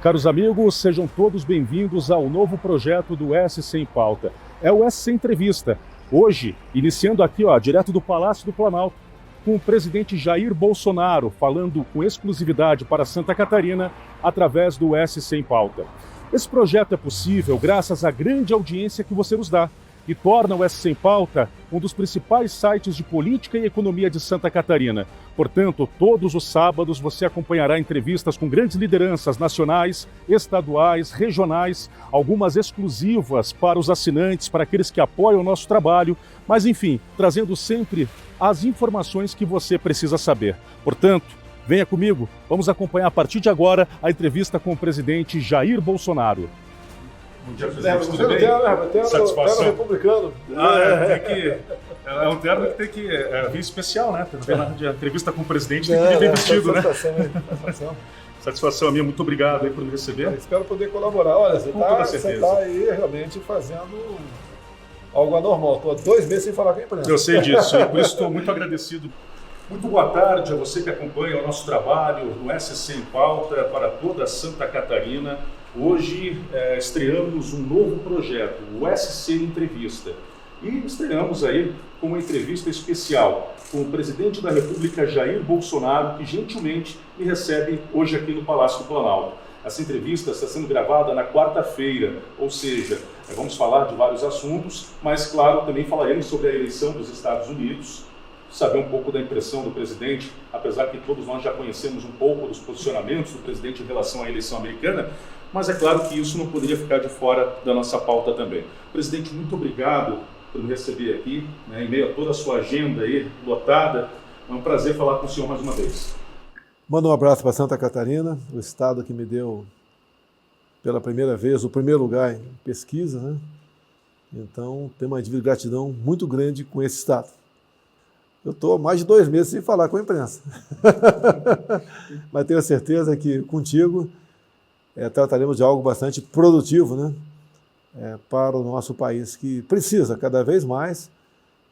Caros amigos, sejam todos bem-vindos ao novo projeto do SC em Pauta. É o SC Entrevista. Hoje, iniciando aqui, direto do Palácio do Planalto, com o presidente Jair Bolsonaro, falando com exclusividade para Santa Catarina através do SC em Pauta. Esse projeto é possível graças à grande audiência que você nos dá e torna o SC em Pauta um dos principais sites de política e economia de Santa Catarina. Portanto, todos os sábados você acompanhará entrevistas com grandes lideranças nacionais, estaduais, regionais, algumas exclusivas para os assinantes, para aqueles que apoiam o nosso trabalho, mas enfim, trazendo sempre as informações que você precisa saber. Portanto, venha comigo, vamos acompanhar a partir de agora a entrevista com o presidente Jair Bolsonaro. Bom dia, presidente. Tudo bem? Satisfação. Terno republicano. É um terno que tem que vir especial, né? A entrevista com o presidente tem que vir bem vestido, né? Satisfação minha, muito obrigado aí por me receber. Espero poder colaborar. Olha, você está aí realmente fazendo algo anormal. Estou há 2 meses sem falar com a imprensa. Eu sei disso, e por isso estou muito agradecido. Muito boa tarde a você que acompanha o nosso trabalho no SC em Pauta para toda Santa Catarina. Hoje estreamos um novo projeto, o SC Entrevista. E estreamos aí com uma entrevista especial com o presidente da República, Jair Bolsonaro, que gentilmente me recebe hoje aqui no Palácio do Planalto. Essa entrevista está sendo gravada na quarta-feira, ou seja, vamos falar de vários assuntos, mas claro, também falaremos sobre a eleição dos Estados Unidos, saber um pouco da impressão do presidente, apesar que todos nós já conhecemos um pouco dos posicionamentos do presidente em relação à eleição americana, mas é claro que isso não poderia ficar de fora da nossa pauta também. Presidente, muito obrigado por me receber aqui, né, em meio a toda a sua agenda aí, lotada. É um prazer falar com o senhor mais uma vez. Manda um abraço para Santa Catarina, o estado que me deu pela primeira vez o primeiro lugar em pesquisa, né? Então, tenho uma dívida de gratidão muito grande com esse estado. Eu estou há mais de 2 meses sem falar com a imprensa. Mas tenho certeza que contigo trataremos de algo bastante produtivo, né? Para o nosso país, que precisa cada vez mais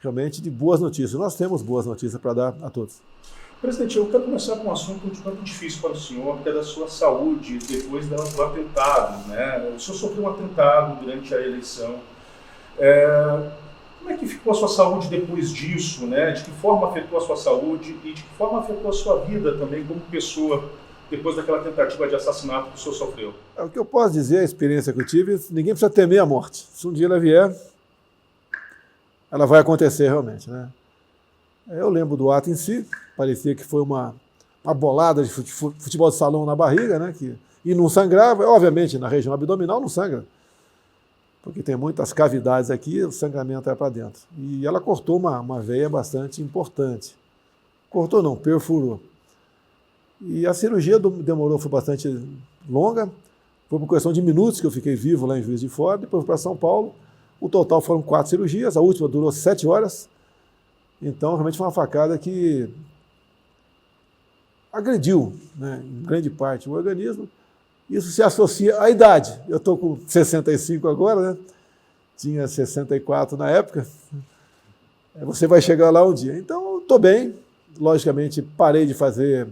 realmente de boas notícias. Nós temos boas notícias para dar a todos. Presidente, eu quero começar com um assunto um tanto difícil para o senhor, que é da sua saúde depois do atentado, né? O senhor sofreu um atentado durante a eleição. Como é que ficou a sua saúde depois disso, né? De que forma afetou a sua saúde e de que forma afetou a sua vida também como pessoa depois daquela tentativa de assassinato que o senhor sofreu? O que eu posso dizer, a experiência que eu tive, ninguém precisa temer a morte. Se um dia ela vier, ela vai acontecer realmente, né? Eu lembro do ato em si, parecia que foi uma bolada de futebol de salão na barriga, né? E não sangrava, obviamente na região abdominal não sangra, porque tem muitas cavidades aqui, o sangramento é para dentro. E ela cortou uma veia bastante importante. Cortou não, perfurou. E a cirurgia demorou, foi bastante longa, foi por questão de minutos que eu fiquei vivo lá em Juiz de Fora, depois fui para São Paulo. O total foram 4 cirurgias, a última durou 7 horas. Então, realmente foi uma facada que agrediu, né, em grande parte o organismo. Isso se associa à idade. Eu estou com 65 agora, né? Tinha 64 na época. Você vai chegar lá um dia. Então, estou bem. Logicamente, parei de fazer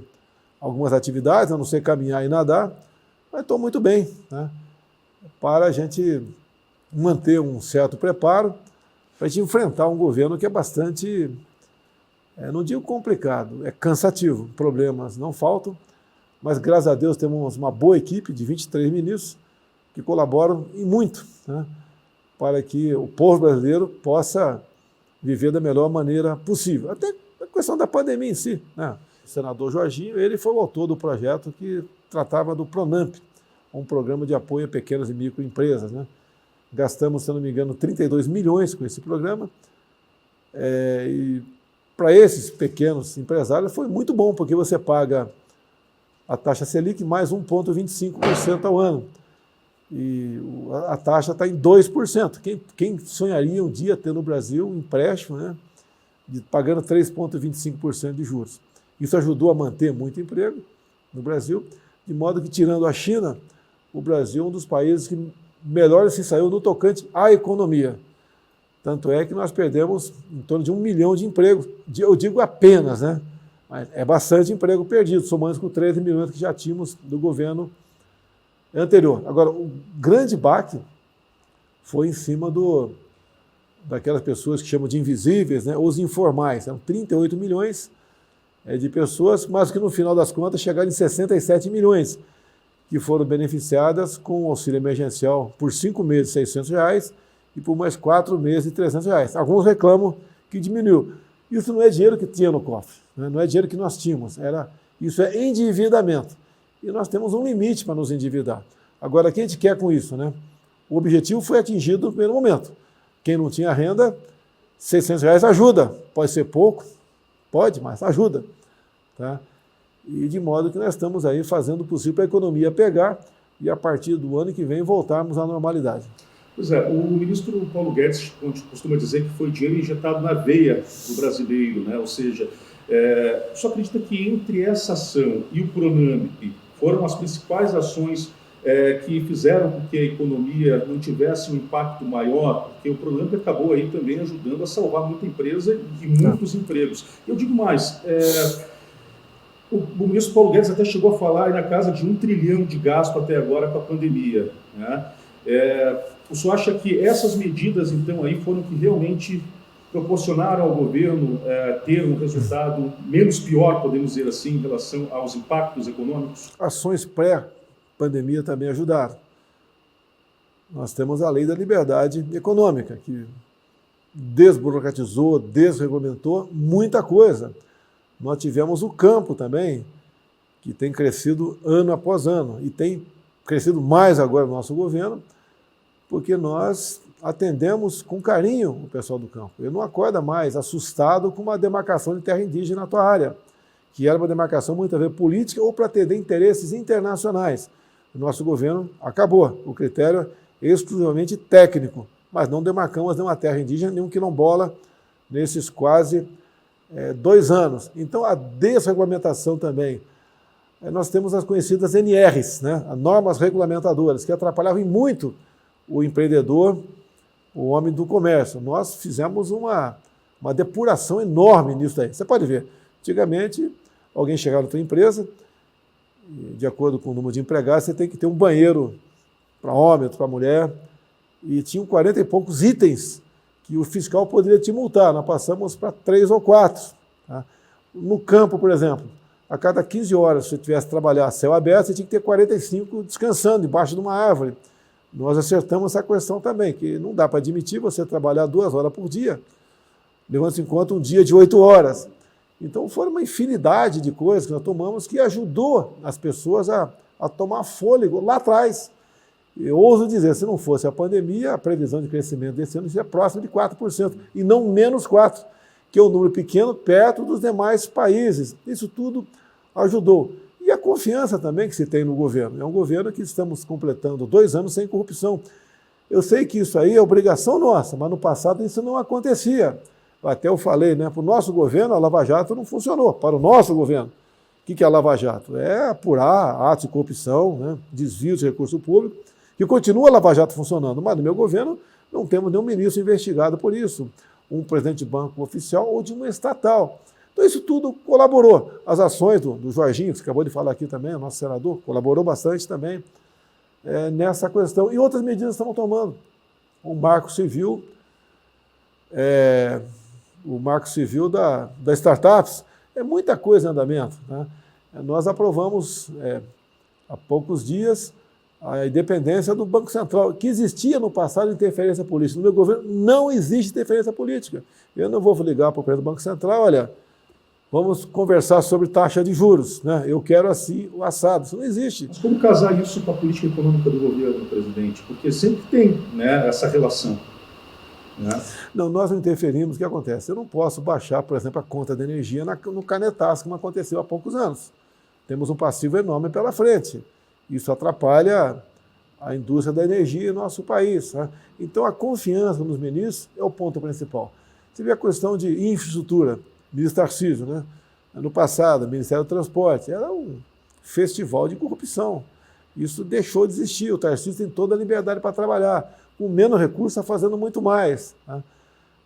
algumas atividades, a não ser caminhar e nadar, mas estou muito bem, né? Para a gente manter um certo preparo, para a gente enfrentar um governo que é bastante, não digo complicado, é cansativo. Problemas não faltam, mas graças a Deus temos uma boa equipe de 23 ministros que colaboram e muito, né, para que o povo brasileiro possa viver da melhor maneira possível. Até a questão da pandemia em si, né? O senador Jorginho, ele foi o autor do projeto que tratava do Pronamp, um programa de apoio a pequenas e microempresas, né? Gastamos, se não me engano, 32 milhões com esse programa. E para esses pequenos empresários foi muito bom, porque você paga a taxa Selic mais 1,25% ao ano. E a taxa está em 2%. Quem sonharia um dia ter no Brasil um empréstimo, né, pagando 3,25% de juros? Isso ajudou a manter muito emprego no Brasil, de modo que, tirando a China, o Brasil é um dos países que melhor se saiu no tocante à economia. Tanto é que nós perdemos em torno de 1 milhão de empregos. Eu digo apenas, né? Mas é bastante emprego perdido, somando com 13 milhões que já tínhamos do governo é anterior. Agora, o grande baque foi em cima daquelas pessoas que chamam de invisíveis, né, os informais. São 38 milhões de pessoas, mas que no final das contas chegaram em 67 milhões, que foram beneficiadas com o auxílio emergencial por 5 meses, R$600, e por mais 4 meses, R$300. Alguns reclamam que diminuiu. Isso não é dinheiro que tinha no cofre, né? Não é dinheiro que nós tínhamos, isso é endividamento. E nós temos um limite para nos endividar. Agora, o que a gente quer com isso, né? O objetivo foi atingido no primeiro momento. Quem não tinha renda, R$600 ajuda. Pode ser pouco, pode, mas ajuda. Tá? E de modo que nós estamos aí fazendo o possível para a economia pegar e a partir do ano que vem voltarmos à normalidade. Pois é, o ministro Paulo Guedes costuma dizer que foi dinheiro injetado na veia do brasileiro, né? Ou seja, o senhor acredita que entre essa ação e o Pronamp foram as principais ações que fizeram com que a economia não tivesse um impacto maior, porque o Pronamp acabou aí também ajudando a salvar muita empresa e muitos empregos. Eu digo mais, o ministro Paulo Guedes até chegou a falar aí na casa de 1 trilhão de gasto até agora com a pandemia, né? O senhor acha que essas medidas, então, aí foram que realmente proporcionaram ao governo ter um resultado menos pior, podemos dizer assim, em relação aos impactos econômicos? Ações pré-pandemia também ajudaram. Nós temos a lei da liberdade econômica, que desburocratizou, desregulamentou muita coisa. Nós tivemos o campo também, que tem crescido ano após ano, e tem crescido mais agora no nosso governo, porque nós atendemos com carinho o pessoal do campo. Ele não acorda mais assustado com uma demarcação de terra indígena na tua área, que era uma demarcação muitas vezes política ou para atender interesses internacionais. O nosso governo acabou. O critério é exclusivamente técnico, mas não demarcamos nenhuma terra indígena, nenhum quilombola nesses quase 2 anos. Então, a desregulamentação também. Nós temos as conhecidas NRs, né? As normas regulamentadoras, que atrapalhavam muito o empreendedor, o homem do comércio. Nós fizemos uma depuração enorme nisso daí. Você pode ver, antigamente, alguém chegava na tua empresa, de acordo com o número de empregados, você tem que ter um banheiro para homem, outro para mulher, e tinham 40 e poucos itens que o fiscal poderia te multar. Nós passamos para 3 ou 4. Tá? No campo, por exemplo, a cada 15 horas, se você tivesse que trabalhar a céu aberto, você tinha que ter 45 descansando debaixo de uma árvore. Nós acertamos essa questão também, que não dá para admitir você trabalhar 2 horas por dia, levando-se em conta um dia de 8 horas. Então, foi uma infinidade de coisas que nós tomamos que ajudou as pessoas a tomar fôlego lá atrás. Eu ouso dizer, se não fosse a pandemia, a previsão de crescimento desse ano seria próxima de 4%, e não menos 4%, que é um número pequeno perto dos demais países. Isso tudo ajudou. E a confiança também que se tem no governo. É um governo que estamos completando 2 anos sem corrupção. Eu sei que isso aí é obrigação nossa, mas no passado isso não acontecia. Até eu falei, né? Para o nosso governo, a Lava Jato não funcionou. Para o nosso governo. O que é a Lava Jato? É apurar atos de corrupção, né? Desvio de recurso público, que continua a Lava Jato funcionando. Mas no meu governo não temos nenhum ministro investigado por isso. Um presidente de banco oficial ou de uma estatal. Então isso tudo colaborou. As ações do Jorginho, que você acabou de falar aqui também, o nosso senador, colaborou bastante também nessa questão. E outras medidas estamos tomando. O Marco Civil, da startups, é muita coisa em andamento. Né? Nós aprovamos há poucos dias a independência do Banco Central, que existia no passado interferência política. No meu governo não existe interferência política. Eu não vou ligar para o presidente do Banco Central, olha, vamos conversar sobre taxa de juros, né? Eu quero assim o assado. Isso não existe. Mas como casar isso com a política econômica do governo, presidente? Porque sempre tem, né, essa relação. Né? Não, nós não interferimos. O que acontece? Eu não posso baixar, por exemplo, a conta de energia no canetaço, como aconteceu há poucos anos. Temos um passivo enorme pela frente. Isso atrapalha a indústria da energia em nosso país. Né? Então, a confiança nos ministros é o ponto principal. Você vê a questão de infraestrutura, ministro Tarcísio, né? No passado, o Ministério do Transporte, era um festival de corrupção. Isso deixou de existir. O Tarcísio tem toda a liberdade para trabalhar. Com menos recursos, está fazendo muito mais. Né?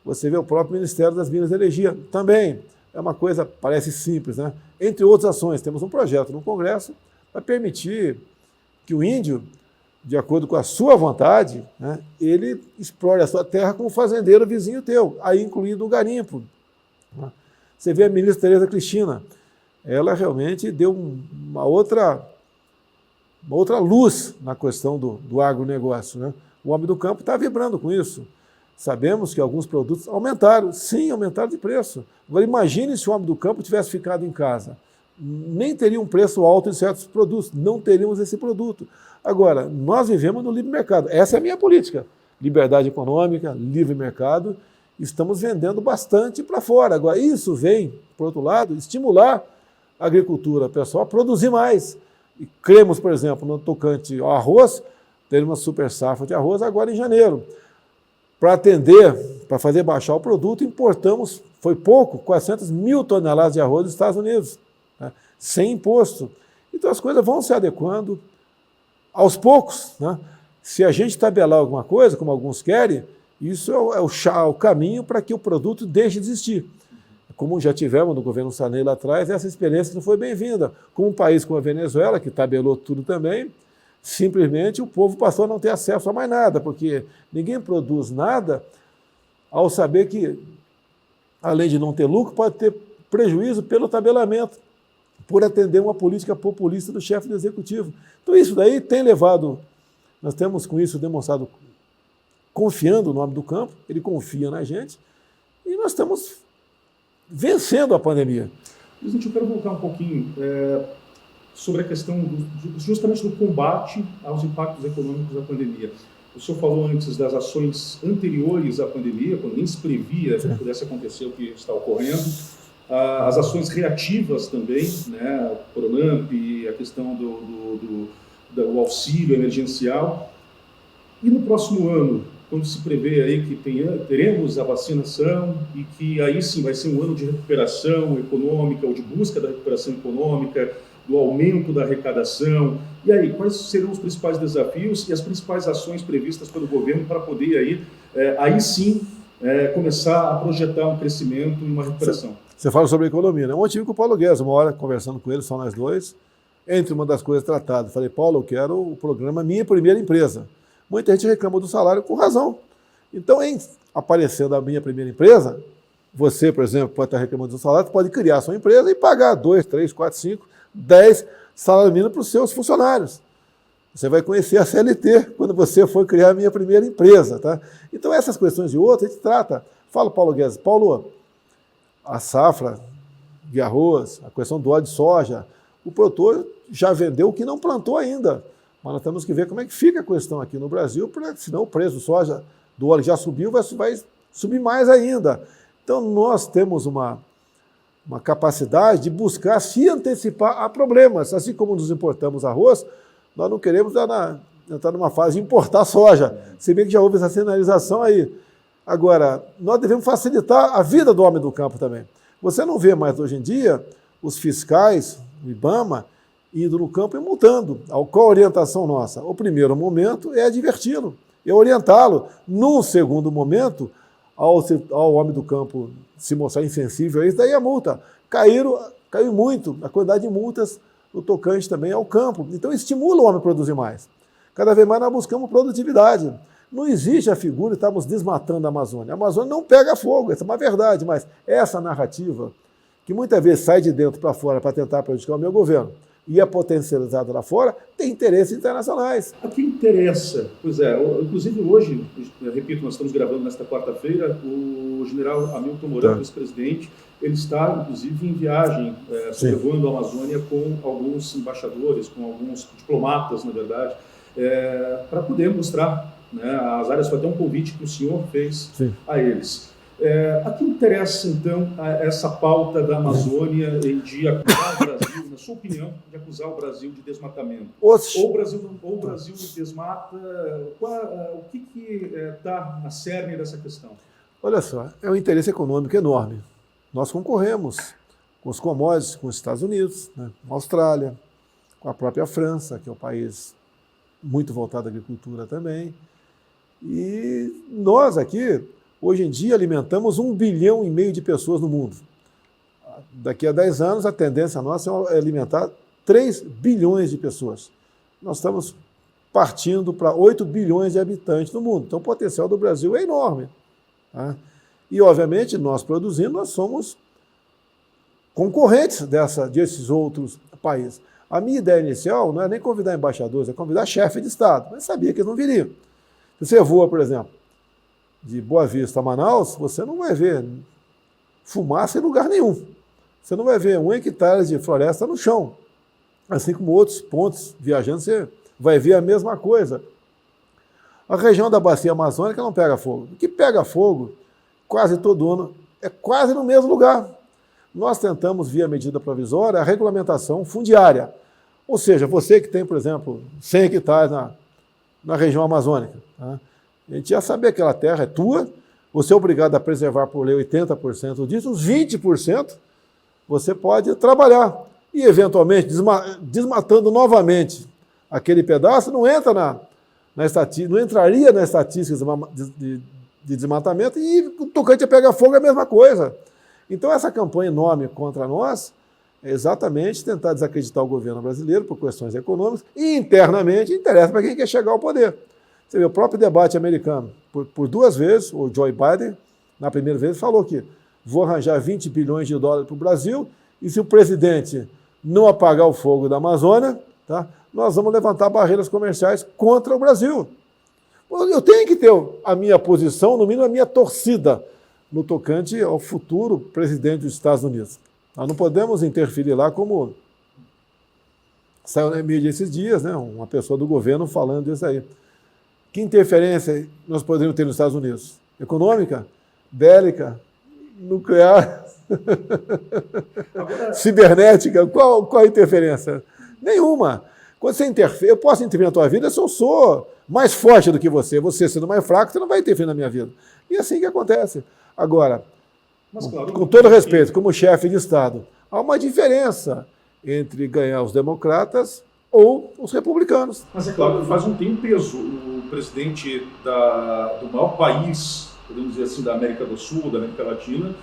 Você vê o próprio Ministério das Minas e Energia também. É uma coisa, parece simples, né? Entre outras ações, temos um projeto no Congresso para permitir que o índio, de acordo com a sua vontade, né, ele explore a sua terra como fazendeiro vizinho teu, aí incluído o garimpo. Você vê a ministra Tereza Cristina, ela realmente deu uma outra luz na questão do agronegócio, né? O homem do campo está vibrando com isso. Sabemos que alguns produtos aumentaram, sim, aumentaram de preço. Agora imagine se o homem do campo tivesse ficado em casa. Nem teria um preço alto em certos produtos, não teríamos esse produto. Agora, nós vivemos no livre mercado. Essa é a minha política. Liberdade econômica, livre mercado. Estamos vendendo bastante para fora. Agora, isso vem, por outro lado, estimular a agricultura, pessoal, a produzir mais. E cremos, por exemplo, no tocante ao arroz, teremos uma super safra de arroz agora em janeiro. Para atender, para fazer baixar o produto, importamos, foi pouco, 400 mil toneladas de arroz dos Estados Unidos, né, sem imposto. Então as coisas vão se adequando aos poucos, né? Se a gente tabelar alguma coisa, como alguns querem, isso é o caminho para que o produto deixe de existir. Como já tivemos no governo Sarney lá atrás, essa experiência não foi bem-vinda. Com um país como a Venezuela, que tabelou tudo também, simplesmente o povo passou a não ter acesso a mais nada, porque ninguém produz nada ao saber que, além de não ter lucro, pode ter prejuízo pelo tabelamento, por atender uma política populista do chefe do executivo. Então isso daí tem levado, nós temos com isso demonstrado, confiando no homem do campo, ele confia na gente, e nós estamos vencendo a pandemia. Presidente, eu quero voltar um pouquinho sobre a questão justamente do combate aos impactos econômicos da pandemia. O senhor falou antes das ações anteriores à pandemia, quando nem se previa que pudesse acontecer o que está ocorrendo. As ações reativas também, né, o Pronamp, a questão do auxílio emergencial. E no próximo ano, quando se prevê aí que teremos a vacinação e que aí sim vai ser um ano de recuperação econômica ou de busca da recuperação econômica, do aumento da arrecadação. E aí, quais serão os principais desafios e as principais ações previstas pelo governo para poder aí sim começar a projetar um crescimento e uma recuperação? Você fala sobre economia, né? Ontem tive com o Paulo Guedes, uma hora conversando com ele, só nós dois, entre uma das coisas tratadas. Falei, Paulo, eu quero o programa Minha Primeira Empresa. Muita gente reclama do salário com razão. Então, em aparecendo a Minha Primeira Empresa, você, por exemplo, pode estar reclamando do salário, pode criar a sua empresa e pagar 2, 3, 4, 5, 10 salários mínimos para os seus funcionários. Você vai conhecer a CLT quando você for criar a Minha Primeira Empresa. Tá? Então, essas questões e outras, a gente trata. Fala, Paulo Guedes, Paulo, a safra de arroz, a questão do óleo de soja, o produtor já vendeu o que não plantou ainda. Mas nós temos que ver como é que fica a questão aqui no Brasil, porque senão o preço do soja, do óleo já subiu, vai subir mais ainda. Então nós temos uma capacidade de buscar se antecipar a problemas. Assim como nos importamos arroz, nós não queremos entrar numa fase de importar soja, se bem que já houve essa sinalização aí. Agora, nós devemos facilitar a vida do homem do campo também. Você não vê mais hoje em dia os fiscais, o IBAMA, indo no campo e multando. Qual a orientação nossa? O primeiro momento é adverti-lo, é orientá-lo. Num segundo momento, ao homem do campo se mostrar insensível a isso, daí a multa. Caiu muito a quantidade de multas no tocante também ao campo. Então estimula o homem a produzir mais. Cada vez mais nós buscamos produtividade. Não existe a figura de estarmos desmatando a Amazônia. A Amazônia não pega fogo, essa é uma verdade, mas essa narrativa, que muitas vezes sai de dentro para fora para tentar prejudicar o meu governo, e é potencializada lá fora, tem interesses internacionais. A quem interessa? Pois é, inclusive hoje, repito, nós estamos gravando nesta quarta-feira, o general Hamilton Mourão, vice-presidente, ele está, inclusive, em viagem, sobrevoando a Amazônia com alguns embaixadores, com alguns diplomatas, na verdade, para poder mostrar, né, as áreas. Foi até um convite que o senhor fez a eles. A que interessa, então, essa pauta da Amazônia de acusar o Brasil, na sua opinião, de acusar o Brasil de desmatamento? Ou o Brasil desmata? O que está na cerne dessa questão? Olha só, é um interesse econômico enorme. Nós concorremos com os commodities, com os Estados Unidos, né, com a Austrália, com a própria França, que é um país muito voltado à agricultura também. E nós aqui, hoje em dia, alimentamos 1,5 bilhão de pessoas no mundo. Daqui a 10 anos, a tendência nossa é alimentar 3 bilhões de pessoas. nós estamos partindo para 8 bilhões de habitantes no mundo. Então, o potencial do Brasil é enorme. Tá? E, obviamente, nós produzindo, nós somos concorrentes desses outros países. A minha ideia inicial não é nem convidar embaixadores, é convidar chefe de Estado. Mas sabia que eles não viriam. Se você voa, por exemplo, de Boa Vista a Manaus, você não vai ver fumaça em lugar nenhum. Você não vai ver 1 hectare de floresta no chão. Assim como outros pontos viajando, você vai ver a mesma coisa. A região da bacia amazônica não pega fogo. O que pega fogo, quase todo ano, é quase no mesmo lugar. Nós tentamos, via medida provisória, a regulamentação fundiária. Ou seja, você que tem, por exemplo, 100 hectares na região amazônica, tá? A gente já sabe que aquela terra é tua, você é obrigado a preservar por lei 80% disso, os 20% você pode trabalhar. E, eventualmente, desmatando novamente aquele pedaço, não entraria na estatística de desmatamento, e o tocante pega fogo é a mesma coisa. Então, essa campanha enorme contra nós é exatamente tentar desacreditar o governo brasileiro por questões econômicas e, internamente, interessa para quem quer chegar ao poder. Você vê, o próprio debate americano, por 2 vezes, o Joe Biden, na primeira vez, falou que vou arranjar 20 bilhões de dólares para o Brasil, e se o presidente não apagar o fogo da Amazônia, tá, nós vamos levantar barreiras comerciais contra o Brasil. Eu tenho que ter a minha posição, no mínimo a minha torcida, no tocante ao futuro presidente dos Estados Unidos. Nós não podemos interferir lá, como saiu na mídia esses dias, né, uma pessoa do governo falando isso aí. Que interferência nós poderíamos ter nos Estados Unidos? Econômica? Bélica? Nuclear? Cibernética? Qual a interferência? Nenhuma. Quando você interfere, eu posso interferir na tua vida se eu sou mais forte do que você. Você sendo mais fraco, você não vai interferir na minha vida. E é assim que acontece. Agora, mas, claro, com todo respeito, como chefe de Estado, há uma diferença entre ganhar os democratas ou os republicanos. Mas é claro que tem um peso. O presidente do maior país, podemos dizer assim, da América do Sul, da América Latina,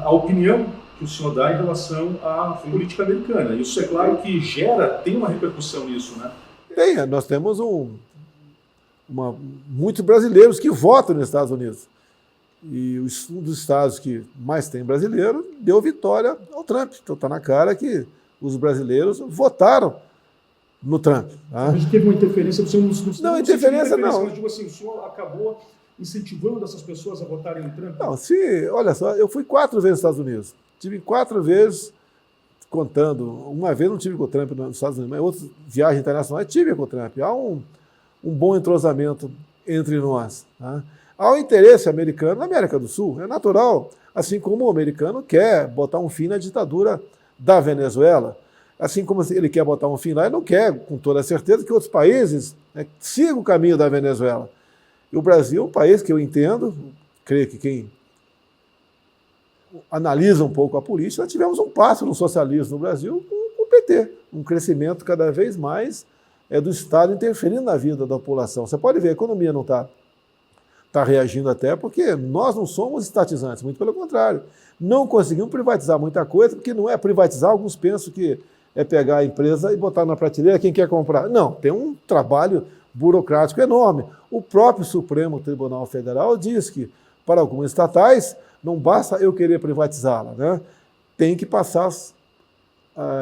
a opinião que o senhor dá em relação à política americana. Isso é claro que tem uma repercussão nisso, né? Tem, nós temos muitos brasileiros que votam nos Estados Unidos. E um dos estados que mais tem brasileiro deu vitória ao Trump. Então está na cara que os brasileiros votaram no Trump. Tá? Mas teve uma interferência? Não, interferência não. Mas digo assim, o senhor acabou incentivando essas pessoas a votarem no Trump? Não, olha só, eu fui 4 vezes nos Estados Unidos. Tive 4 vezes, contando, uma vez não tive com o Trump nos Estados Unidos, mas outras viagens internacionais tive com o Trump. Há um bom entrosamento entre nós. Tá? Há um interesse americano na América do Sul, é natural, assim como o americano quer botar um fim na ditadura da Venezuela, assim como ele quer botar um fim lá, ele não quer, com toda certeza, que outros países sigam o caminho da Venezuela. E o Brasil é um país que eu entendo, creio que quem analisa um pouco a política, nós tivemos um passo no socialismo no Brasil com o PT, um crescimento cada vez mais do Estado interferindo na vida da população. Você pode ver, a economia não está reagindo até porque nós não somos estatizantes, muito pelo contrário. Não conseguimos privatizar muita coisa, porque não é privatizar, alguns pensam que é pegar a empresa e botar na prateleira quem quer comprar. Não, tem um trabalho burocrático enorme. O próprio Supremo Tribunal Federal diz que, para algumas estatais, não basta eu querer privatizá-la, né? Tem que passar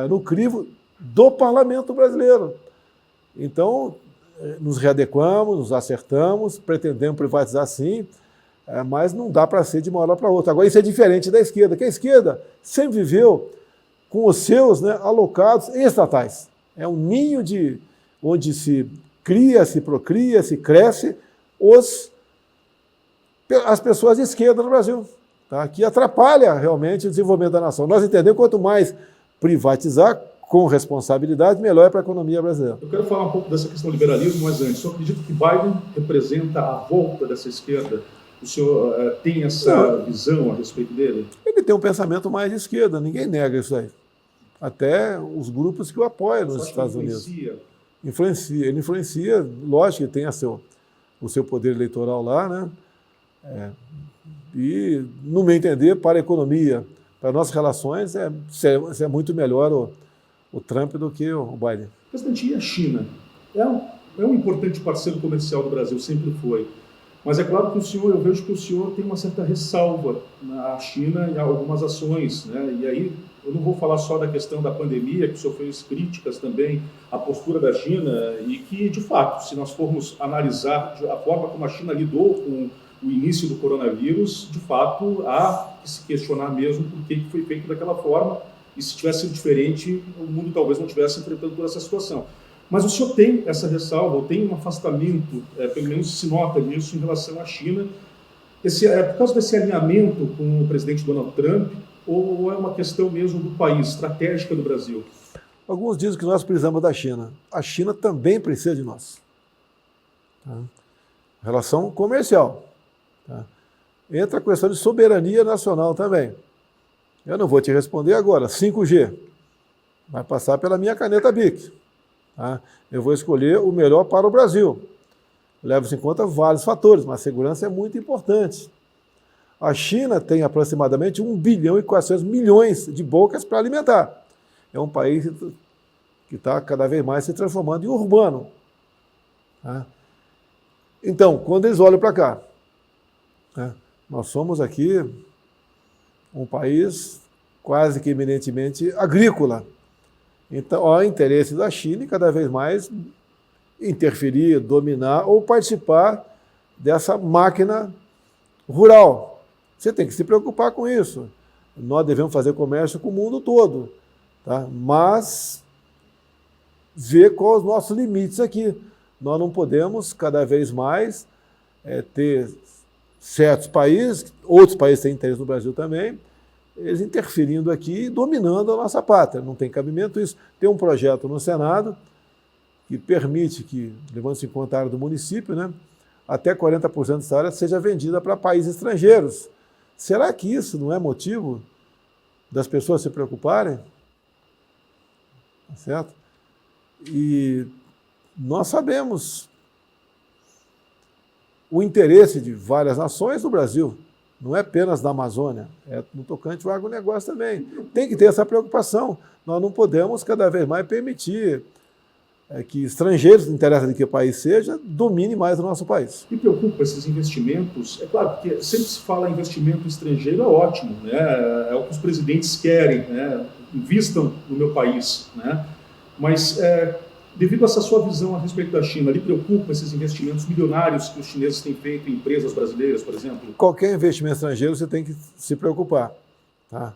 no crivo do Parlamento brasileiro. Então, nos readequamos, nos acertamos, pretendemos privatizar sim, mas não dá para ser de uma hora para outra. Agora, isso é diferente da esquerda, que a esquerda sempre viveu com os seus alocados em estatais. É um ninho onde se cria, se procria, se cresce as pessoas de esquerda no Brasil, tá? Que atrapalha realmente o desenvolvimento da nação. Nós entendemos que quanto mais privatizar com responsabilidade, melhor é para a economia brasileira. Eu quero falar um pouco dessa questão do liberalismo, mas antes, eu acredito que Biden representa a volta dessa esquerda. O senhor tem essa visão a respeito dele? Ele tem um pensamento mais de esquerda, ninguém nega isso aí. Até os grupos que o apoiam nos Estados Unidos. Influencia. Ele influencia, lógico que tem o seu poder eleitoral lá, né? E, no meu entender, para a economia, para nossas relações, é muito melhor o Trump do que o Biden. Presidente, e a China? É um importante parceiro comercial do Brasil, sempre foi. Mas é claro que eu vejo que o senhor tem uma certa ressalva na China em algumas ações, né? E aí eu não vou falar só da questão da pandemia, que o senhor fez críticas também à postura da China e que, de fato, se nós formos analisar a forma como a China lidou com o início do coronavírus, de fato, há que se questionar mesmo por que foi feito daquela forma e se tivesse sido diferente, o mundo talvez não estivesse enfrentando toda essa situação. Mas o senhor tem essa ressalva, ou tem um afastamento, pelo menos se nota disso em relação à China. É por causa desse alinhamento com o presidente Donald Trump, ou é uma questão mesmo do país, estratégica do Brasil? Alguns dizem que nós precisamos da China. A China também precisa de nós. Tá? Relação comercial. Tá? Entra a questão de soberania nacional também. Eu não vou te responder agora. 5G vai passar pela minha caneta BIC. Tá? Eu vou escolher o melhor para o Brasil. Leva-se em conta vários fatores, mas a segurança é muito importante. A China tem aproximadamente 1 bilhão e 400 milhões de bocas para alimentar. É um país que está cada vez mais se transformando em urbano. Tá? Então, quando eles olham para cá, né, nós somos aqui um país quase que eminentemente agrícola. Então, há interesse da China em cada vez mais interferir, dominar ou participar dessa máquina rural. Você tem que se preocupar com isso. Nós devemos fazer comércio com o mundo todo, tá? Mas ver quais os nossos limites aqui. Nós não podemos cada vez mais ter certos países, outros países têm interesse no Brasil também, eles interferindo aqui e dominando a nossa pátria. Não tem cabimento isso. Tem um projeto no Senado que permite que, levando-se em conta a área do município, né, até 40% dessa área seja vendida para países estrangeiros. Será que isso não é motivo das pessoas se preocuparem? Tá certo? E nós sabemos o interesse de várias nações no Brasil. Não é apenas da Amazônia, é no tocante ao agronegócio também. Tem que ter essa preocupação. Nós não podemos cada vez mais permitir que estrangeiros, não interessa de que país seja, domine mais o nosso país. Me preocupa esses investimentos. É claro que sempre se fala em investimento estrangeiro, é ótimo, né? É o que os presidentes querem, né? Invistam no meu país, né? Mas devido a essa sua visão a respeito da China, lhe preocupa esses investimentos milionários que os chineses têm feito em empresas brasileiras, por exemplo? Qualquer investimento estrangeiro você tem que se preocupar, tá?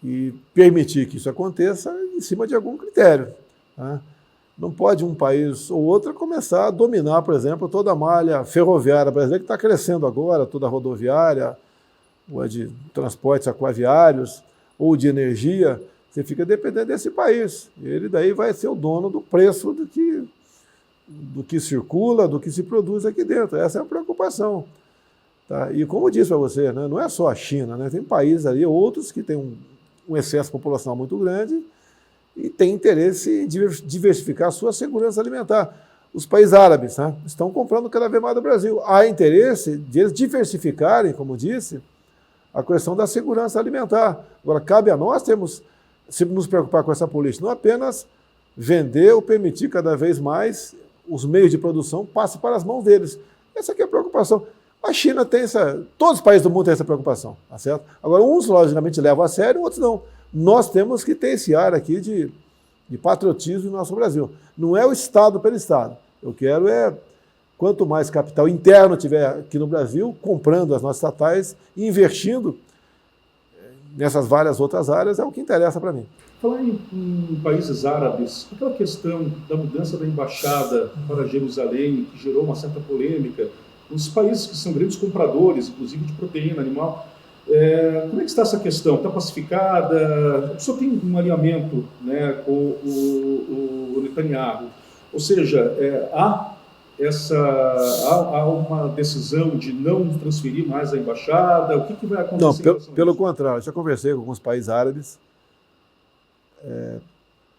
E permitir que isso aconteça em cima de algum critério, tá? Não pode um país ou outro começar a dominar, por exemplo, toda a malha ferroviária brasileira, que está crescendo agora, toda a rodoviária, ou a de transportes aquaviários, ou de energia. Você fica dependendo desse país. Ele daí vai ser o dono do preço do que circula, do que se produz aqui dentro. Essa é a preocupação. Tá? E como eu disse para você, né, não é só a China, né, tem países ali, outros que têm um excesso populacional muito grande e têm interesse em diversificar a sua segurança alimentar. Os países árabes, né, estão comprando cada vez mais do Brasil. Há interesse de eles diversificarem, como disse, a questão da segurança alimentar. Agora, cabe a nós sempre nos preocupar com essa política, não apenas vender ou permitir cada vez mais os meios de produção passem para as mãos deles. Essa aqui é a preocupação. A China tem todos os países do mundo têm essa preocupação, tá certo? Agora, uns logicamente levam a sério, outros não. Nós temos que ter esse ar aqui de patriotismo no nosso Brasil. Não é o Estado pelo Estado. Eu quero quanto mais capital interno tiver aqui no Brasil, comprando as nossas estatais e investindo nessas várias outras áreas, é o que interessa para mim. Falar em países árabes, aquela questão da mudança da embaixada para Jerusalém, que gerou uma certa polêmica, os países que são grandes compradores, inclusive de proteína animal, como é que está essa questão? Está pacificada? O senhor tem um alinhamento, né, com o Netanyahu? Ou seja, há uma decisão de não transferir mais a embaixada? O que vai acontecer? Não, pelo contrário, já conversei com alguns países árabes.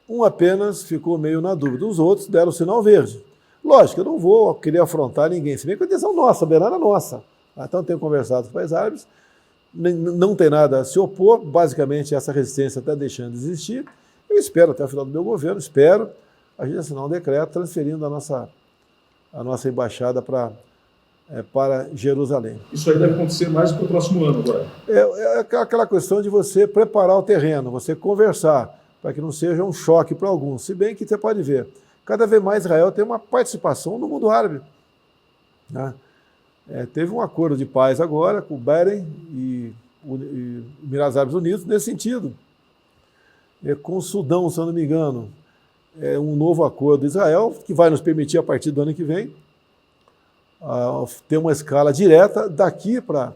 Um apenas ficou meio na dúvida, os outros deram o sinal verde. Lógico, eu não vou querer afrontar ninguém, se bem que a decisão nossa, a soberana é nossa. Então, tenho conversado com os países árabes, não tem nada a se opor, basicamente essa resistência está deixando de existir. Eu espero até o final do meu governo, espero a gente assinar um decreto transferindo a nossa embaixada para Jerusalém. Isso aí deve acontecer mais para o próximo ano agora. É aquela questão de você preparar o terreno, você conversar, para que não seja um choque para alguns. Se bem que você pode ver, cada vez mais Israel tem uma participação no mundo árabe. Né? Teve um acordo de paz agora com o Bahrein e Emirados Árabes Unidos nesse sentido. Com o Sudão, se eu não me engano, um novo acordo de Israel, que vai nos permitir, a partir do ano que vem, ter uma escala direta daqui para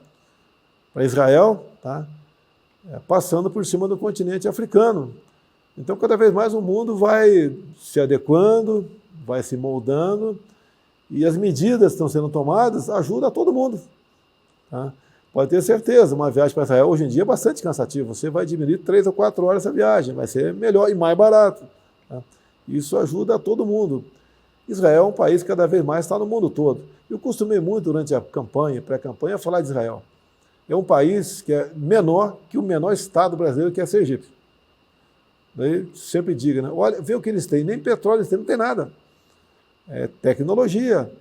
Israel, tá? Passando por cima do continente africano. Então, cada vez mais o mundo vai se adequando, vai se moldando, e as medidas que estão sendo tomadas ajudam a todo mundo. Tá? Pode ter certeza, uma viagem para Israel hoje em dia é bastante cansativa. Você vai diminuir 3 ou 4 horas essa viagem, vai ser melhor e mais barato. Tá? Isso ajuda a todo mundo. Israel é um país que cada vez mais está no mundo todo. Eu costumei muito durante a campanha, pré-campanha, falar de Israel. É um país que é menor que o menor estado brasileiro, que é Sergipe. Daí sempre diga, né? Olha, vê o que eles têm, nem petróleo eles têm, não tem nada. É tecnologia,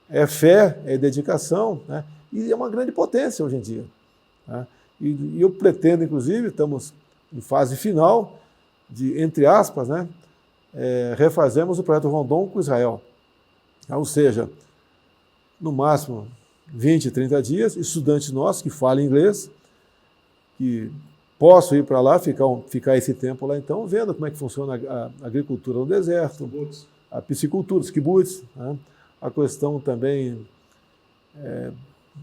é fé, é dedicação, né? E é uma grande potência hoje em dia. Né? E eu pretendo, inclusive, estamos em fase final de, entre aspas, né? Refazemos o projeto Rondon com Israel. Ou seja, no máximo 20, 30 dias, estudantes nossos que falam inglês, que possam ir para lá, ficar esse tempo lá então, vendo como é que funciona a agricultura no deserto, a piscicultura, os kibbutz, né? A questão também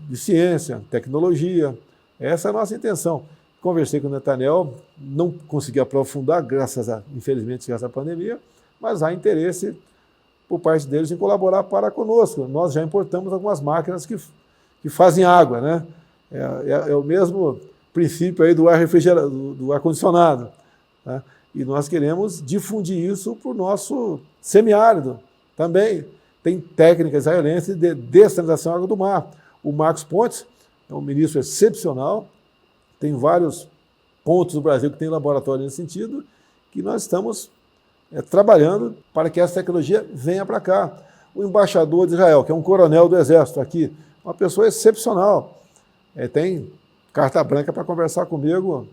de ciência, tecnologia. Essa é a nossa intenção. Conversei com o Netanyahu, não consegui aprofundar, infelizmente, graças à pandemia, mas há interesse por parte deles em colaborar para conosco. Nós já importamos algumas máquinas que fazem água, né? É o mesmo princípio aí do ar refrigerado, do ar-condicionado. Né? E nós queremos difundir isso para o nosso semiárido. Também tem técnica israelense de dessalinização da água do mar. O Marcos Pontes é um ministro excepcional, tem vários pontos do Brasil que tem laboratório nesse sentido, que nós estamos trabalhando para que essa tecnologia venha para cá. O embaixador de Israel, que é um coronel do Exército aqui, uma pessoa excepcional, tem carta branca para conversar comigo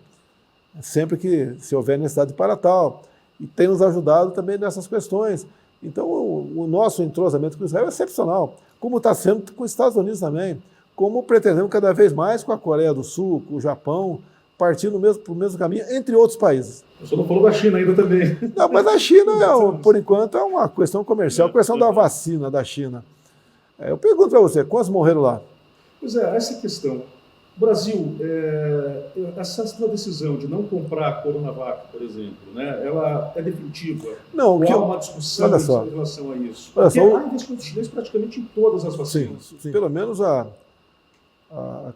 sempre que se houver necessidade para tal, e tem nos ajudado também nessas questões. Então, o nosso entrosamento com Israel é excepcional, como está sendo com os Estados Unidos também, como pretendemos cada vez mais com a Coreia do Sul, com o Japão, partindo para o mesmo caminho, entre outros países. Você não falou da China ainda também. Não, mas a China, por enquanto, é uma questão comercial, a questão da vacina da China. Eu pergunto para você, quantos morreram lá? Pois é, essa questão. Brasil, essa sua decisão de não comprar a Coronavac, por exemplo, né, ela é definitiva? Não, ou há uma discussão em relação a isso? Porque há investimento chinês praticamente em todas as vacinas. Sim. Pelo menos a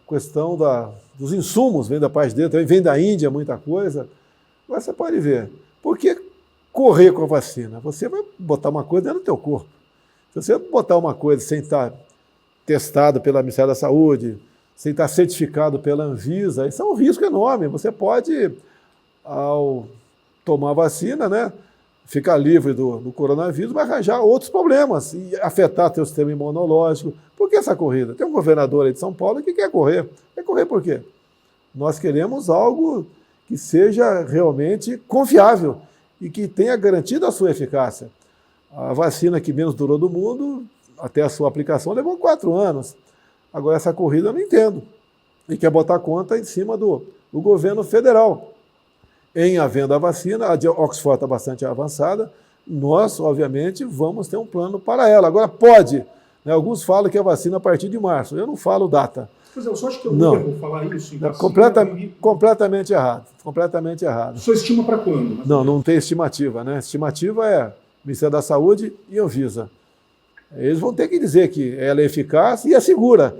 questão dos insumos vem da parte dele, também vem da Índia muita coisa. Mas você pode ver, por que correr com a vacina? Você vai botar uma coisa dentro do teu corpo. Se você botar uma coisa sem estar testado pelo Ministério da Saúde, sem estar certificado pela Anvisa, isso é um risco enorme. Você pode, ao tomar a vacina, né, ficar livre do coronavírus, mas arranjar outros problemas e afetar teu sistema imunológico. Por que essa corrida? Tem um governador aí de São Paulo que quer correr. Quer correr por quê? Nós queremos algo que seja realmente confiável e que tenha garantido a sua eficácia. A vacina que menos durou do mundo, até a sua aplicação, levou 4 anos. Agora, essa corrida eu não entendo. E quer botar conta em cima do governo federal. Em havendo a vacina, a de Oxford está bastante avançada, nós, obviamente, vamos ter um plano para ela. Agora, pode, né, alguns falam que a vacina a partir de março, eu não falo data. Pois é, eu só acho que eu não erro falar isso. Em completamente errado. Completamente errado. O senhor estima para quando? Não tem estimativa, né? Estimativa é Ministério da Saúde e Anvisa. Eles vão ter que dizer que ela é eficaz e é segura.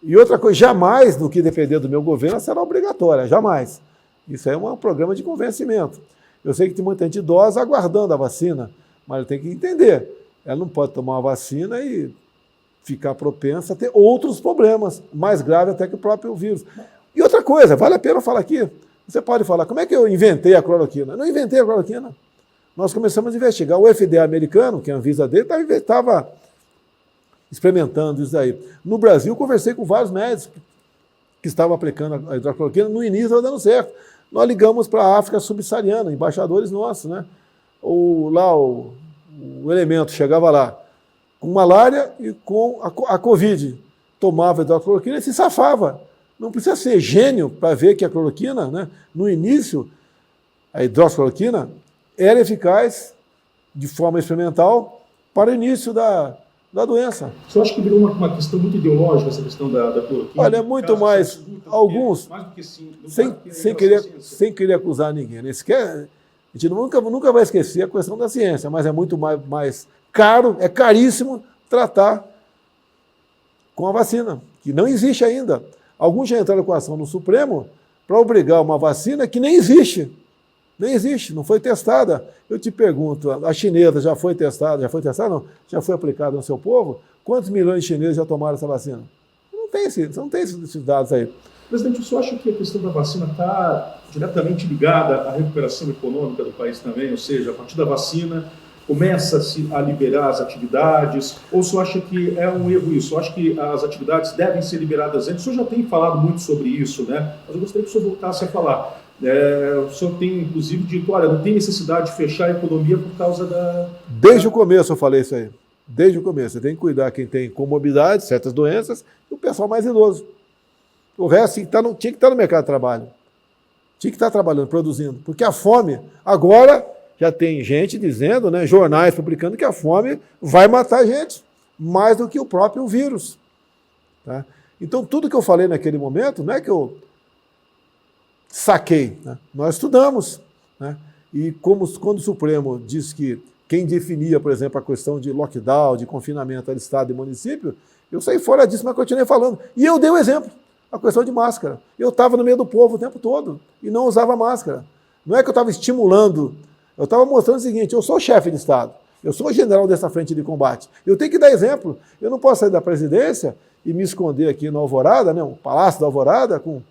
E outra coisa, jamais, no que depender do meu governo, ela será obrigatória, jamais. Isso aí é um programa de convencimento. Eu sei que tem muita gente idosa aguardando a vacina, mas ela tem que entender. Ela não pode tomar a vacina e ficar propensa a ter outros problemas, mais graves até que o próprio vírus. E outra coisa, vale a pena falar aqui, você pode falar, como é que eu inventei a cloroquina? Eu não inventei a cloroquina. nós começamos a investigar. O FDA americano, que é a Anvisa dele, estava experimentando isso daí. No Brasil, conversei com vários médicos que estavam aplicando a hidroxicloroquina, no início estava dando certo. Nós ligamos para a África subsaariana, embaixadores nossos, né? O elemento chegava lá com malária e com a Covid. Tomava hidroxicloroquina e se safava. Não precisa ser gênio para ver que a cloroquina, né, no início, a hidroxicloroquina era eficaz de forma experimental para o início da doença. Você acha que virou uma questão muito ideológica essa questão da cloroquina? Olha, é muito mais, alguns, mais do que sim, sem querer acusar ninguém. Né? A gente nunca vai esquecer a questão da ciência, mas é muito mais caro, é caríssimo tratar com a vacina, que não existe ainda. Alguns já entraram com ação no Supremo para obrigar uma vacina que nem existe. Nem existe, não foi testada. Eu te pergunto, a chinesa já foi testada? Já foi testada? Não. Já foi aplicada no seu povo? Quantos milhões de chineses já tomaram essa vacina? Você não tem esses dados aí. Presidente, o senhor acha que a questão da vacina está diretamente ligada à recuperação econômica do país também? Ou seja, a partir da vacina começa-se a liberar as atividades? Ou o senhor acha que é um erro isso? O senhor acha que as atividades devem ser liberadas antes? O senhor já tem falado muito sobre isso, né? Mas eu gostaria que o senhor voltasse a falar. O senhor tem, inclusive, dito, olha, não tem necessidade de fechar a economia por causa da... Desde o começo eu falei isso aí. Desde o começo. Você tem que cuidar quem tem comorbidades, certas doenças, e o pessoal mais idoso. O resto tinha que estar no mercado de trabalho. Tinha que estar trabalhando, produzindo. Porque a fome, agora, já tem gente dizendo, né, jornais publicando que a fome vai matar a gente, mais do que o próprio vírus. Tá? Então, tudo que eu falei naquele momento, não é que eu saquei, né? Nós estudamos, né? E quando o Supremo diz que quem definia, por exemplo, a questão de lockdown, de confinamento era Estado e município, eu saí fora disso, mas continuei falando. E eu dei o exemplo, a questão de máscara. Eu estava no meio do povo o tempo todo e não usava máscara. Não é que eu estava estimulando, eu estava mostrando o seguinte, eu sou chefe de Estado, eu sou o general dessa frente de combate, eu tenho que dar exemplo. Eu não posso sair da presidência e me esconder aqui na Alvorada, né, um Palácio da Alvorada, com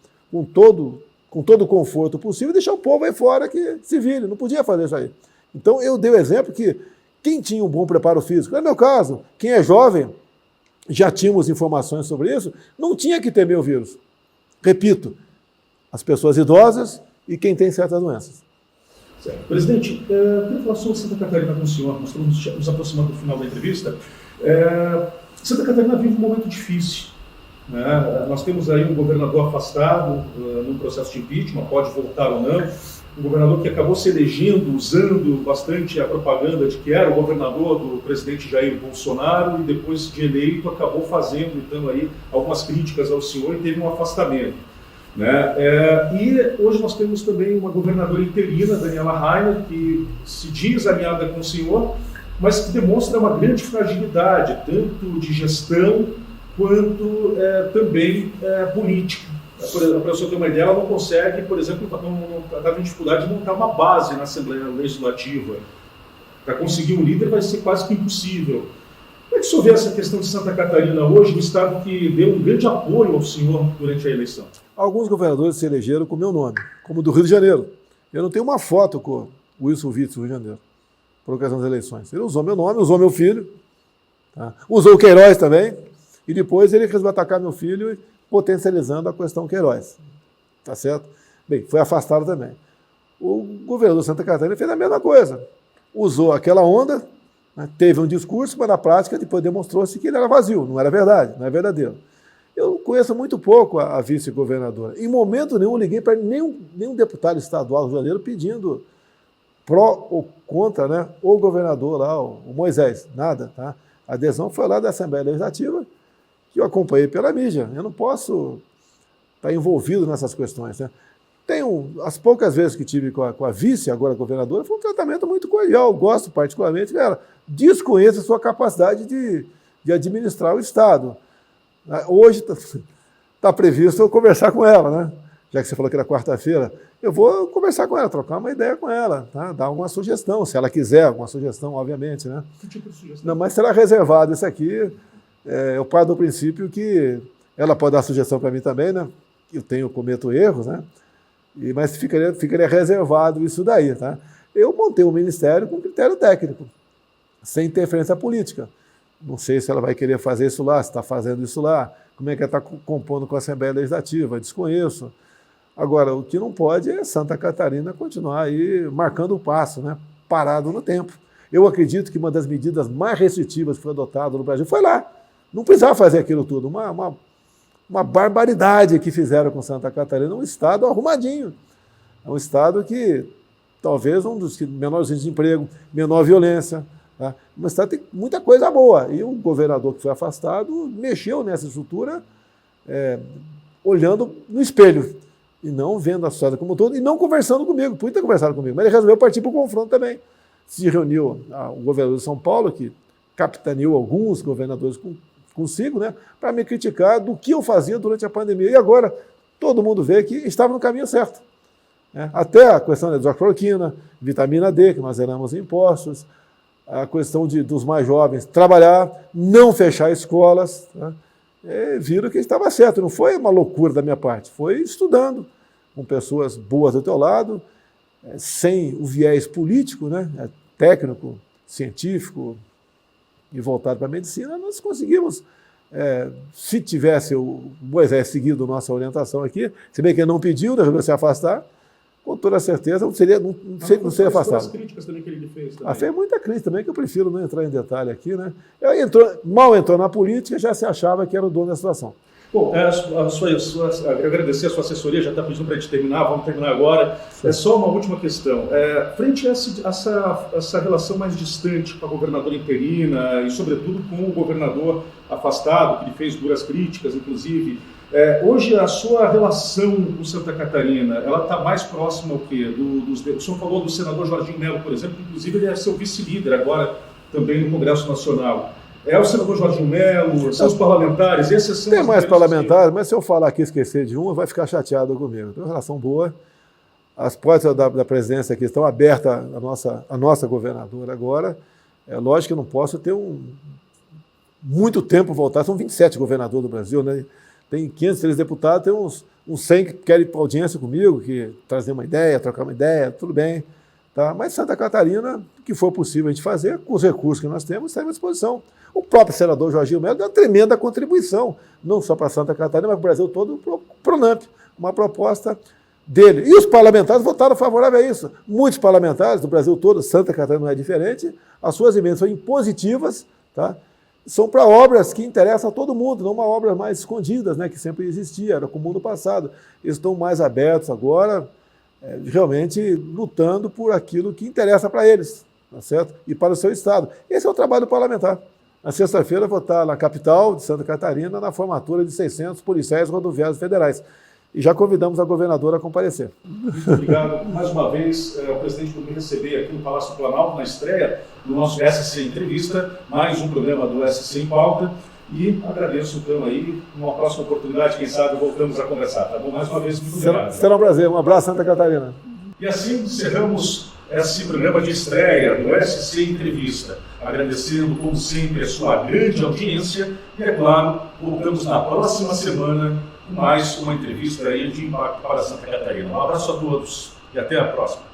todo o conforto possível, e deixar o povo aí fora que se vire. Não podia fazer isso aí. Então, eu dei o exemplo que quem tinha um bom preparo físico, não é meu caso, quem é jovem, já tínhamos informações sobre isso, não tinha que temer o vírus. Repito, as pessoas idosas e quem tem certas doenças. Certo. Presidente, eu queria falar sobre Santa Catarina com o senhor, nós estamos nos aproximando do final da entrevista. Santa Catarina vive um momento difícil. Nós temos aí um governador afastado num processo de impeachment, pode voltar ou não, um governador que acabou se elegendo, usando bastante a propaganda de que era o governador do presidente Jair Bolsonaro e depois de eleito acabou fazendo, então, aí, algumas críticas ao senhor e teve um afastamento. E hoje nós temos também uma governadora interina, Daniela Rainer, que se diz alinhada com o senhor, mas que demonstra uma grande fragilidade, tanto de gestão quanto também política. Para você ter uma ideia, ela não consegue, por exemplo, está com dificuldade de montar uma base na Assembleia Legislativa. Para conseguir um líder vai ser quase que impossível. Como é que o senhor vê essa questão de Santa Catarina hoje, um estado que deu um grande apoio ao senhor durante a eleição? Alguns governadores se elegeram com o meu nome, como o do Rio de Janeiro. Eu não tenho uma foto com o Wilson Witzel do Rio de Janeiro, por ocasião das eleições. Ele usou meu nome, usou meu filho, tá? Usou o Queiroz também, e depois ele resolveu atacar meu filho, potencializando a questão Queiroz. Tá certo? Bem, foi afastado também. O governador de Santa Catarina fez a mesma coisa. Usou aquela onda, né, teve um discurso, mas na prática depois demonstrou-se que ele era vazio, não era verdade, não é verdadeiro. Eu conheço muito pouco a vice-governadora. Em momento nenhum liguei para nenhum deputado estadual do Rio de Janeiro pedindo pró ou contra, né, o governador lá, o Moisés. Nada. Tá? A adesão foi lá da Assembleia Legislativa, que eu acompanhei pela mídia. Eu não posso estar envolvido nessas questões. Né? As poucas vezes que tive com a vice, agora governadora, foi um tratamento muito cordial. Eu gosto particularmente dela. Desconheço a sua capacidade de administrar o Estado. Hoje está previsto eu conversar com ela, né? Já que você falou que era quarta-feira. Eu vou conversar com ela, trocar uma ideia com ela, tá? Dar alguma sugestão, se ela quiser, alguma sugestão, obviamente. Né? Que tipo de sugestão? Não, mas será reservado isso aqui. Eu paro do princípio que ela pode dar sugestão para mim também, né? Eu cometo erros, né? Mas ficaria reservado isso daí, tá? Eu montei um ministério com critério técnico, sem interferência política. Não sei se ela vai querer fazer isso lá, se está fazendo isso lá, como é que ela está compondo com a Assembleia Legislativa, desconheço. Agora, o que não pode é Santa Catarina continuar aí marcando o passo, né? Parado no tempo. Eu acredito que uma das medidas mais restritivas que foi adotada no Brasil foi lá. Não precisava fazer aquilo tudo. Uma barbaridade que fizeram com Santa Catarina, um estado arrumadinho. É um estado que talvez um dos menores índices de emprego, menor violência. Tá? Um estado que tem muita coisa boa. E o governador que foi afastado mexeu nessa estrutura olhando no espelho e não vendo a sociedade como um todo e não conversando comigo. Podia ter conversado comigo, mas ele resolveu partir para o confronto também. Se reuniu o governador de São Paulo, que capitaneou alguns governadores consigo, né, para me criticar do que eu fazia durante a pandemia. E agora todo mundo vê que estava no caminho certo. Né? Até a questão da hidroxicloroquina, vitamina D, que nós zeramos impostos, a questão dos mais jovens trabalhar, não fechar escolas, né? Viram que estava certo. Não foi uma loucura da minha parte, foi estudando com pessoas boas do teu lado, sem o viés político, né? Técnico, científico e voltado para a medicina, nós conseguimos. Se tivesse o Moisés seguido nossa orientação aqui, se bem que ele não pediu, resolveu se afastar, com toda certeza não seria afastado. As críticas também que ele fez. Fez muita crítica também, que eu prefiro não entrar em detalhe aqui, né? Mal entrou na política, já se achava que era o dono da situação. Bom, agradecer a sua assessoria, já está pedindo para a gente terminar, vamos terminar agora. É só uma última questão. Frente a essa relação mais distante com a governadora interina e, sobretudo, com o governador afastado, que lhe fez duras críticas, inclusive, hoje a sua relação com Santa Catarina, ela está mais próxima ao quê? O senhor falou do senador Jorginho Melo, por exemplo, que inclusive ele é seu vice-líder agora também no Congresso Nacional. É o senador Jorginho Melo, são os parlamentares, esses são... Tem mais parlamentares, mas se eu falar aqui e esquecer de um, vai ficar chateado comigo. Tem uma relação boa. As portas da presidência aqui estão abertas à nossa governadora agora. É lógico que eu não posso ter muito tempo voltar. São 27 governadores do Brasil, né? Tem 503 deputados, tem uns 100 que querem ir para audiência comigo, que trazer uma ideia, trocar uma ideia, tudo bem. Tá? Mas Santa Catarina, o que for possível a gente fazer, com os recursos que nós temos, está à disposição. O próprio senador Jorginho Melo deu uma tremenda contribuição, não só para Santa Catarina, mas para o Brasil todo, para o Pronamp, uma proposta dele. E os parlamentares votaram favorável a isso. Muitos parlamentares do Brasil todo, Santa Catarina não é diferente, as suas emendas são impositivas, tá? São para obras que interessam a todo mundo, não uma obra mais escondidas, né, que sempre existia, era comum no passado. Eles estão mais abertos agora, realmente lutando por aquilo que interessa para eles, tá certo? E para o seu Estado. Esse é o trabalho parlamentar. Na sexta-feira vou estar na capital de Santa Catarina na formatura de 600 policiais rodoviários federais. E já convidamos a governadora a comparecer. Muito obrigado mais uma vez ao presidente por me receber aqui no Palácio do Planalto, na estreia do nosso SC Entrevista, mais um programa do SC em Pauta. E agradeço então aí, numa próxima oportunidade, quem sabe voltamos a conversar, tá bom? Mais uma vez, muito obrigado. Será um prazer. Um abraço, Santa Catarina. E assim encerramos esse programa de estreia do SC Entrevista, agradecendo, como sempre, a sua grande audiência e, é claro, voltamos na próxima semana com mais uma entrevista aí de impacto para Santa Catarina. Um abraço a todos e até a próxima.